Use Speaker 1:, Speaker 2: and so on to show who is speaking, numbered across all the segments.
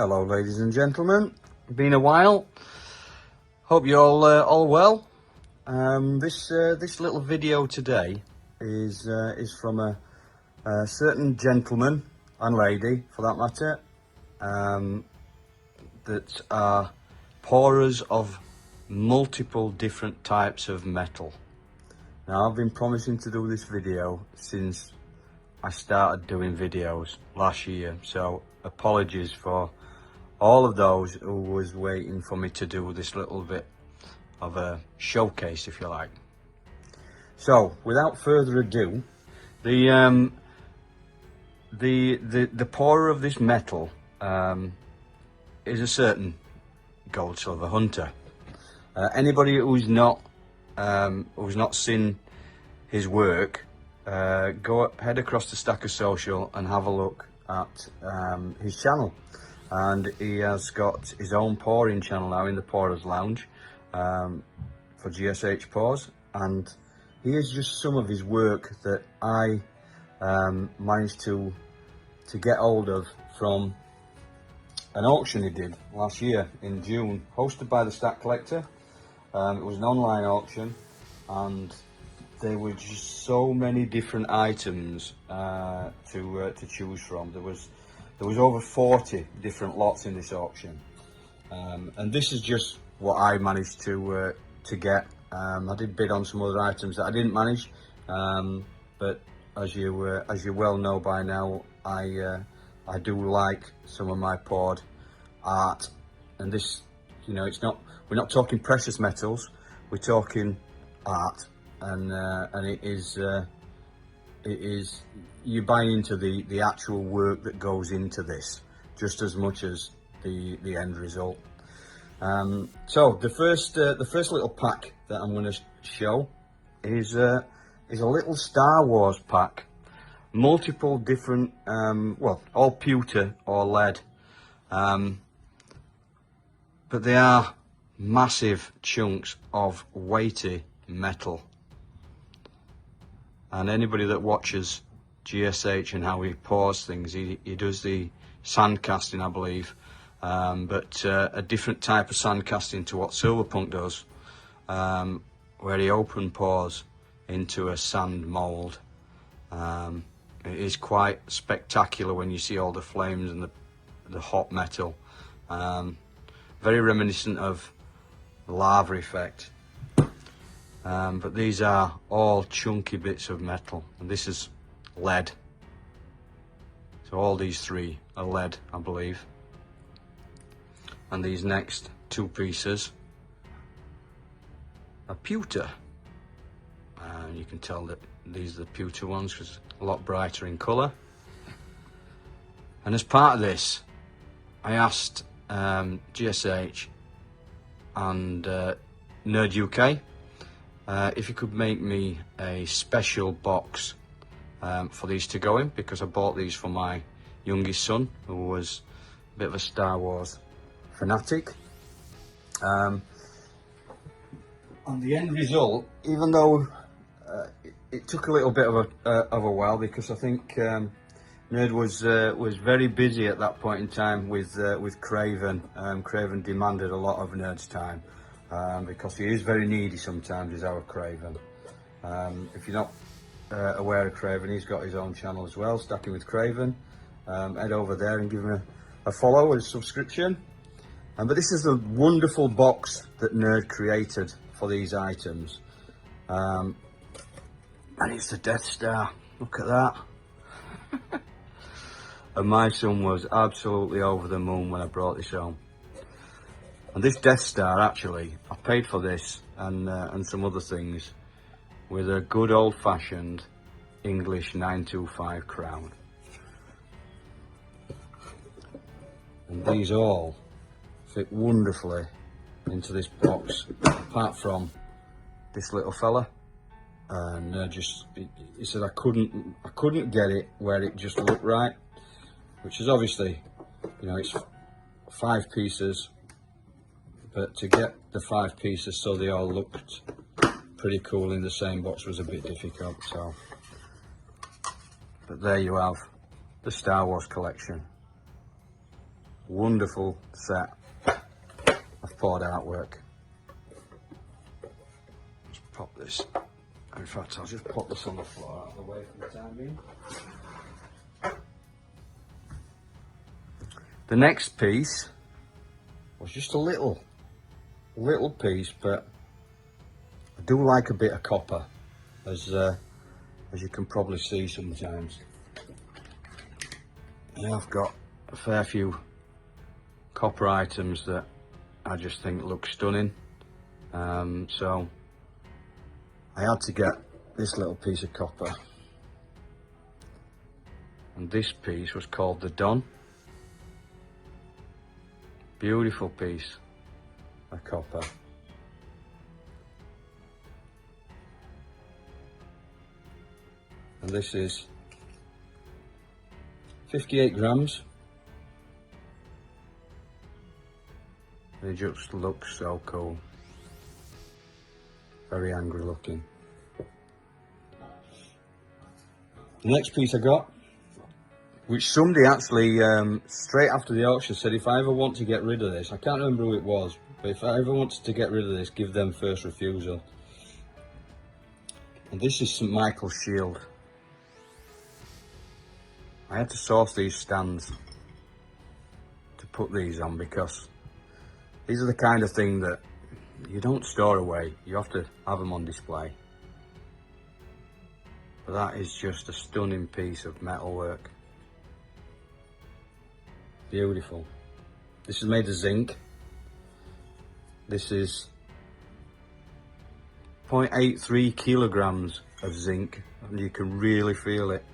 Speaker 1: Hello ladies and gentlemen, been a while, hope you're all well. This little video today is from a certain gentleman and lady for that matter that are pourers of multiple different types of metal. Now I've been promising to do this video since I started doing videos last year, so apologies for all of those who was waiting for me to do this little bit of a showcase, if you like. So without further ado, the pourer of this metal is a certain gold silver hunter. Anybody who's not seen his work, head across to Stacker Social and have a look at his channel. And he has got his own pouring channel now in the Pourers Lounge for GSH Pours, and here's just some of his work that I managed to get hold of from an auction he did last year in June, hosted by the Stack Collector. It was an online auction, and there were just so many different items to choose from. There was over 40 different lots in this auction, and this is just what I managed to get. I did bid on some other items that I didn't manage, but as you well know by now, I do like some of my poured art, and this, you know, we're not talking precious metals, we're talking art, and it is you buy into the actual work that goes into this just as much as the end result. So the first little pack that I'm going to show is a little Star Wars pack, multiple different well, all pewter or lead, but they are massive chunks of weighty metal. And anybody that watches GSH and how he pours things, he does the sand casting, I believe, but a different type of sand casting to what Silverpunk does, where he open pours into a sand mould. It is quite spectacular when you see all the flames and the hot metal, very reminiscent of the lava effect. But these are all chunky bits of metal, and this is lead. So all these three are lead, I believe. And these next two pieces are pewter. And you can tell that these are the pewter ones because a lot brighter in colour. And as part of this, I asked GSH and Nerd UK if you could make me a special box for these to go in, because I bought these for my youngest son, who was a bit of a Star Wars fanatic. And the end result, even though it took a little bit of a while, because I think Nerd was very busy at that point in time with Craven. Craven demanded a lot of Nerd's time. Because he is very needy sometimes, is our Craven. If you're not aware of Craven, he's got his own channel as well, Stacking with Craven. Head over there and give him a follow and a subscription. But this is the wonderful box that Nerd created for these items. And it's the Death Star, look at that. And my son was absolutely over the moon when I brought this home. And this Death Star, actually, I paid for this and some other things with a good old-fashioned English 925 crown. And these all fit wonderfully into this box, apart from this little fella. And he said I couldn't get it where it just looked right, which is obviously, you know, it's 5 pieces. But to get the 5 pieces so they all looked pretty cool in the same box was a bit difficult. So, but there you have the Star Wars collection. wonderful set of poured artwork. Let's pop this. In fact, I'll just pop this on the floor out of the way for the time being. The next piece was just a little piece, but I do like a bit of copper, as you can probably see sometimes. And I've got a fair few copper items that I just think look stunning. So I had to get this little piece of copper, and this piece was called the Don. Beautiful piece of copper. And this is 58 grams. It just looks so cool. Very angry looking. The next piece I got, which somebody actually straight after the auction said, if I ever want to get rid of this, I can't remember who it was, but if I ever wanted to get rid of this, give them first refusal. And this is St Michael's shield. I had to source these stands to put these on, because these are the kind of thing that you don't store away, you have to have them on display. But that is just a stunning piece of metalwork. Beautiful. This is made of zinc. This is 0.83 kilograms of zinc, and you can really feel it.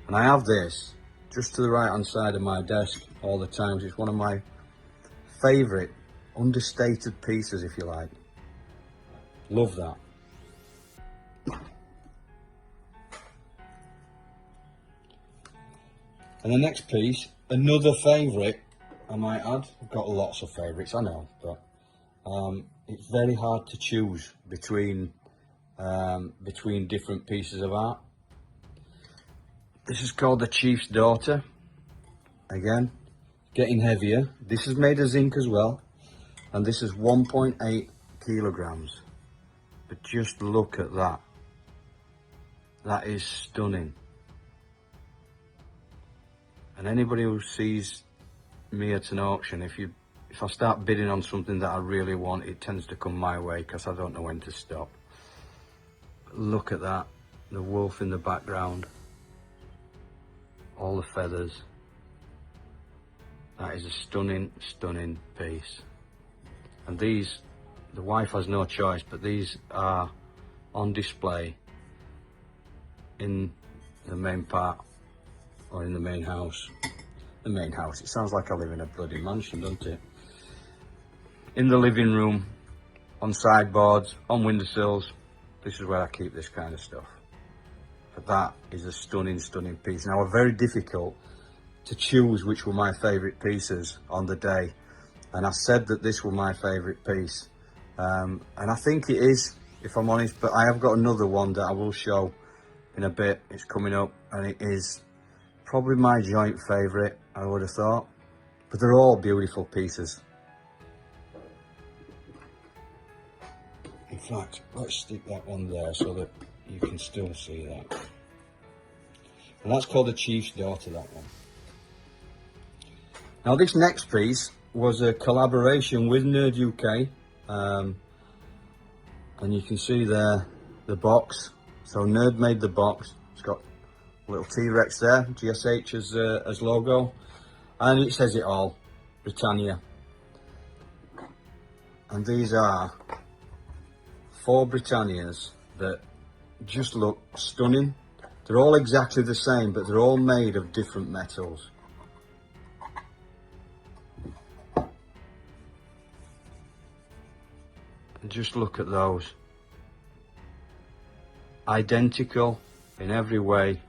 Speaker 1: And I have this just to the right hand side of my desk all the time. It's one of my favourite understated pieces, if you like. Love that. And the next piece, another favourite, I might add. I've got lots of favourites, I know, but it's very hard to choose between different pieces of art. This is called the Chief's Daughter. Again, getting heavier. This is made of zinc as well, and this is 1.8 kilograms. But just look at that. That is stunning. And anybody who sees me at an auction, if I start bidding on something that I really want, it tends to come my way, because I don't know when to stop. But look at that, the wolf in the background, all the feathers. That is a stunning, stunning piece. And these, the wife has no choice, but these are on display in the main part, or in the main house. The main house, it sounds like I live in a bloody mansion, doesn't it? In the living room, on sideboards, on windowsills. This is where I keep this kind of stuff. But that is a stunning, stunning piece. Now, it's very difficult to choose which were my favourite pieces on the day. And I said that this was my favourite piece. And I think it is, if I'm honest, but I have got another one that I will show in a bit. It's coming up, and it is probably my joint favourite, I would have thought. But they're all beautiful pieces. In fact, let's stick that one there so that you can still see that. And that's called the Chief's Daughter, that one. Now, this next piece was a collaboration with Nerd UK. And you can see there the box. So Nerd made the box. It's got a little T-Rex there, GSH as logo. And it says it all, Britannia. And these are 4 Britannias that just look stunning. They're all exactly the same, but they're all made of different metals. And just look at those. Identical in every way,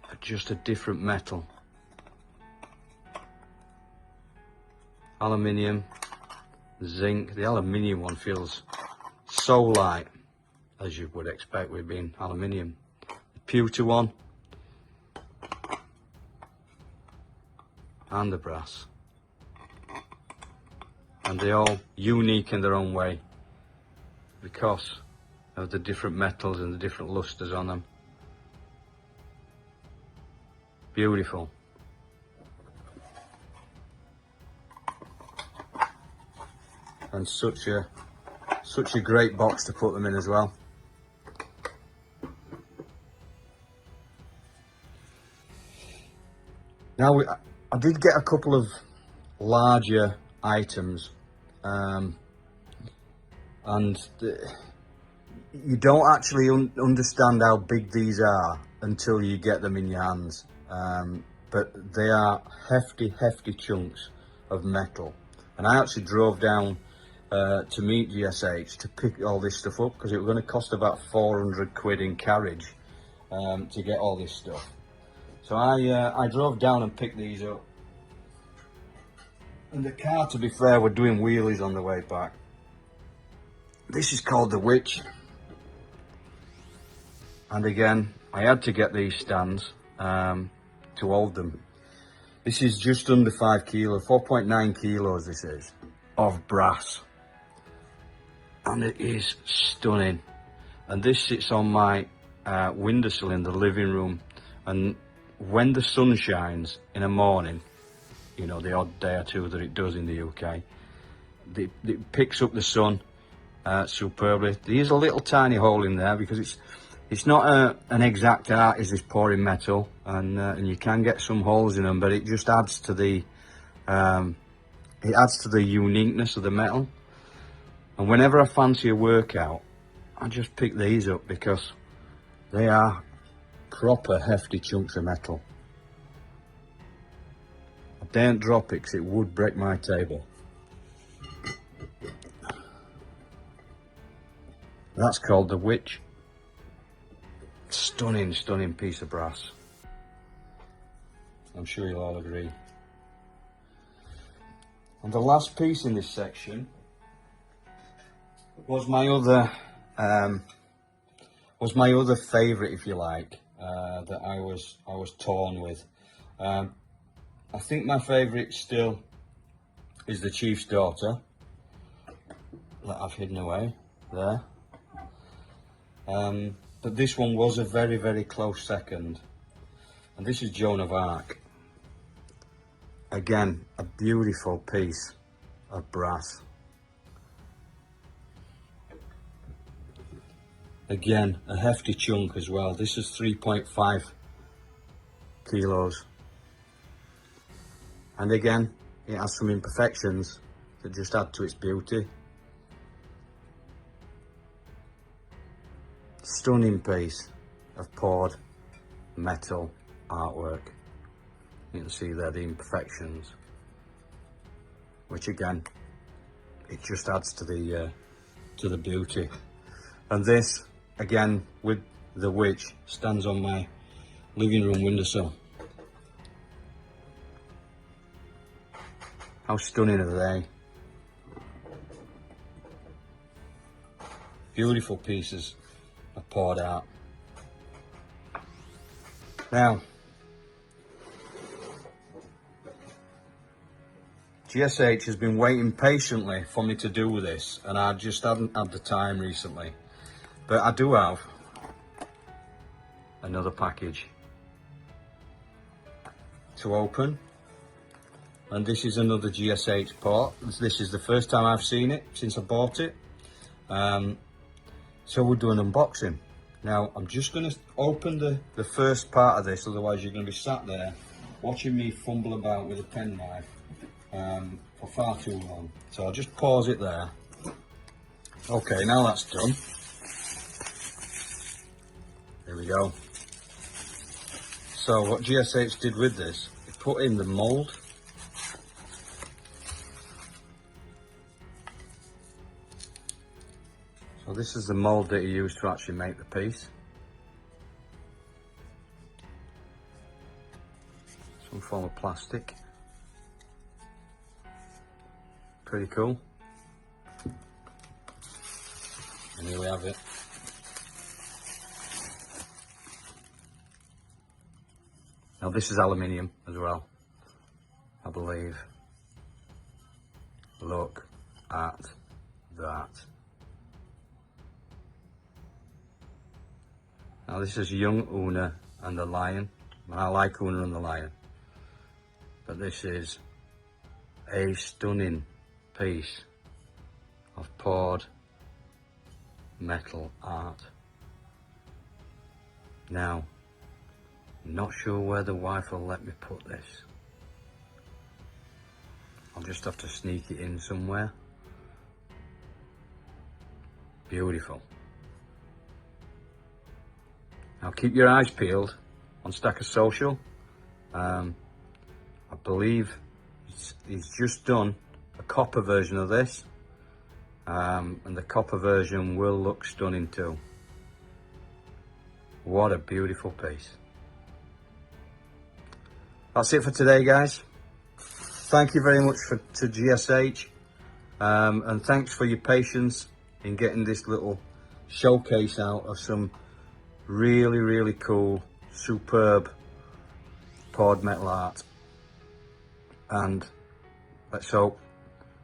Speaker 1: but just a different metal. Aluminium, zinc. The aluminium one feels so light, as you would expect with being aluminium. The pewter one, and the brass. And they're all unique in their own way because of the different metals and the different lustres on them. Beautiful. And such a great box to put them in as well. Now I did get a couple of larger items, and you don't actually understand how big these are until you get them in your hands. But they are hefty chunks of metal, and I actually drove down to meet GSH to pick all this stuff up because it was going to cost about 400 quid in carriage to get all this stuff. So I drove down and picked these up, and the car, to be fair, were doing wheelies on the way back. This is called the Witch, and again I had to get these stands to hold them. This is just under 5 kilos, 4.9 kilos this is, of brass, and it is stunning. And this sits on my windowsill in the living room, and when the sun shines in the morning, you know, the odd day or two that it does in the UK, it picks up the sun superbly. There's a little tiny hole in there because it's not an exact art, is this pouring metal, and you can get some holes in them, but it just adds to the uniqueness of the metal. And whenever I fancy a workout, I just pick these up because they are proper hefty chunks of metal. I daren't drop it because it would break my table. That's called the Witch. Stunning piece of brass. I'm sure you'll all agree. And the last piece in this section was my other favourite, if you like, that I was torn with. I think my favourite still is the Chief's Daughter that I've hidden away there. But this one was a very close second, and this is Joan of Arc. Again, a beautiful piece of brass. Again, a hefty chunk as well. This is 3.5 kilos. And again, it has some imperfections that just add to its beauty. Stunning piece of poured metal artwork. You can see there the imperfections, which again, it just adds to the beauty. And this, again, with the Witch, stands on my living room windowsill. How stunning are they? Beautiful pieces of poured art. Now, GSH has been waiting patiently for me to do this, and I just haven't had the time recently. But I do have another package to open, and this is another GSH part. This is the first time I've seen it since I bought it. So we'll do an unboxing. Now I'm just going to open the first part of this, otherwise you're going to be sat there watching me fumble about with a penknife for far too long. So I'll just pause it there. Okay, now that's done. Here we go. So what GSH did with this, they put in the mould. So this is the mould that you use to actually make the piece. Some form of plastic. Pretty cool. And here we have it. Now this is aluminium as well. I believe. Look at that. Now this is young Una and the lion. I like Una and the lion. But this is a stunning piece of poured metal art. Now, not sure where the wife will let me put this. I'll just have to sneak it in somewhere. Beautiful. Now keep your eyes peeled on Stacker Social. I believe he's just done a copper version of this, and the copper version will look stunning too. What a beautiful piece. That's it for today, guys. Thank you very much to GSH, and thanks for your patience in getting this little showcase out of some really cool, superb poured metal art. And let's hope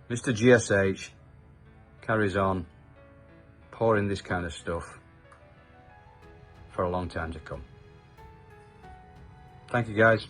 Speaker 1: Mr. GSH carries on pouring this kind of stuff for a long time to come. Thank you, guys.